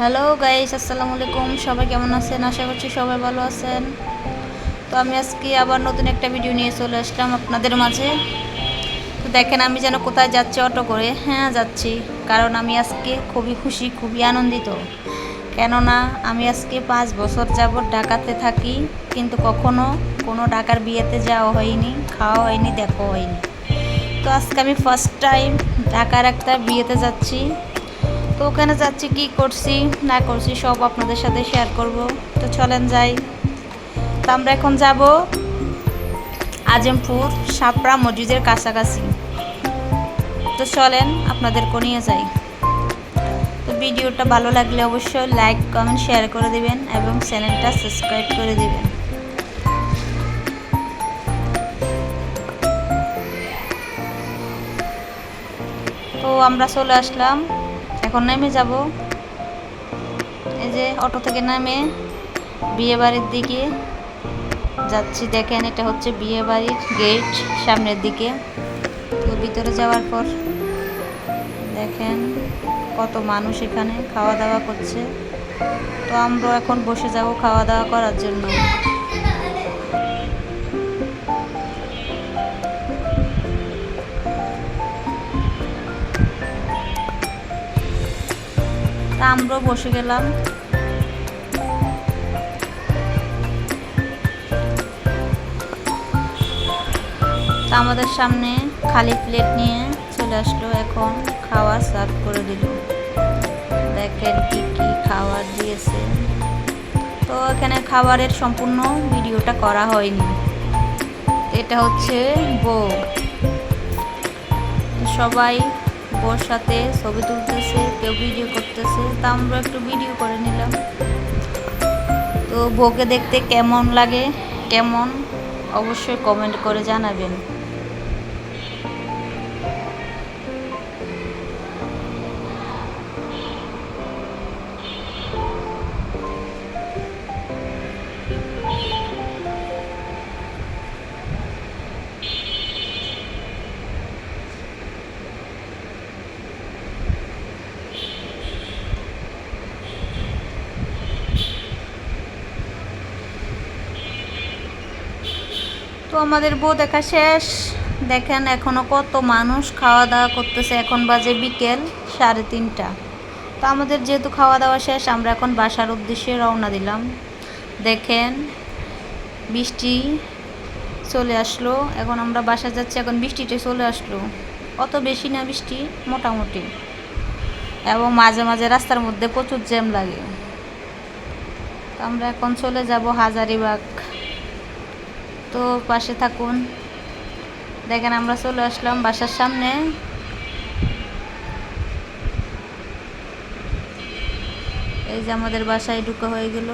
Hello guys, আসসালামু আলাইকুম। সবাই কেমন আছেন? আশা করছি সবাই ভালো আছেন। তো আমি আজকে আবার নতুন একটা ভিডিও নিয়ে চলে আসলাম আপনাদের মাঝে। তো দেখেন আমি যেন কোথায় যাচ্ছি, অটো করে। হ্যাঁ, যাচ্ছি, কারণ আমি আজকে খুবই খুশি, খুবই আনন্দিত। কেননা আমি আজকে 5 বছর যাবৎ ঢাকাতে থাকি, কিন্তু কখনো কোনো ঢাকার বিয়েতে যাওয়া হয়নি, খাওয়া হয়নি, দেখা হয়নি। তো আজকে আমি ফার্স্ট টাইম ঢাকার একটা বিয়েতে যাচ্ছি। তো ওখানে যাচ্ছি, কি করছি না করছি সব আপনাদের সাথে শেয়ার করব। তো চলেন যাই। তো আমরা এখন যাব আজিমপুর শাপরা মসজিদের কাছাকাছি। তো চলেন আপনাদেরকে নিয়ে যাই। তো ভিডিওটা ভালো লাগলে অবশ্যই লাইক কমেন্ট শেয়ার করে দিবেন এবং চ্যানেলটা সাবস্ক্রাইব করে দিবেন। তো আমরা চলে আসলাম, এখন নেমে যাব। এই যে অটো থেকে নেমে বিয়ে বাড়ির দিকে যাচ্ছি। দেখেন এটা হচ্ছে বিয়ে বাড়ির গেট, সামনের দিকে। তো ভিতরে যাওয়ার পর দেখেন কত মানুষ এখানে খাওয়া দাওয়া করছে। তো আমরা এখন বসে যাব খাওয়া দাওয়া করার জন্য। তা আমরাও বসে গেলাম। তা আমাদের সামনে খালি প্লেট নিয়ে চলে আসলো, এখন খাওয়া সার্ভ করে দিল। দেখেন কি কি খাবার দিয়েছে। তো এখানে খাবারের সম্পূর্ণ ভিডিওটা করা হয়নি। এটা হচ্ছে বউ, সবাই বউর সাথে ছবি তুলতেছে, কেউ ভিডিও করতেছে। তা আমরা একটু ভিডিও করে নিলাম। তো বউকে দেখতে কেমন লাগে, কেমন, অবশ্যই কমেন্ট করে জানাবেন। তো আমাদের বউ দেখা শেষ। দেখেন এখনো কত মানুষ খাওয়া দাওয়া করতেছে। এখন বাজে বিকেল 3:30। তো আমাদের যেহেতু খাওয়া দাওয়া শেষ, আমরা এখন বাসার উদ্দেশ্যে রওনা দিলাম। দেখেন বৃষ্টি চলে আসলো, এখন আমরা বাসা যাচ্ছি। এখন বৃষ্টিটা চলে আসলো, অত বেশি না বৃষ্টি, মোটামুটি। এবং মাঝে মাঝে রাস্তার মধ্যে প্রচুর জ্যাম লাগে। তো আমরা এখন চলে যাব হাজারীবাগ। তো পাশে থাকুন। দেখেন আমরা চলে আসলাম বাসার সামনে। এই যে আমাদের বাসায় ঢুকা হয়ে গেল।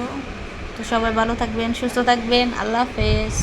তো সবাই ভালো থাকবেন, সুস্থ থাকবেন। আল্লাহ হাফেজ।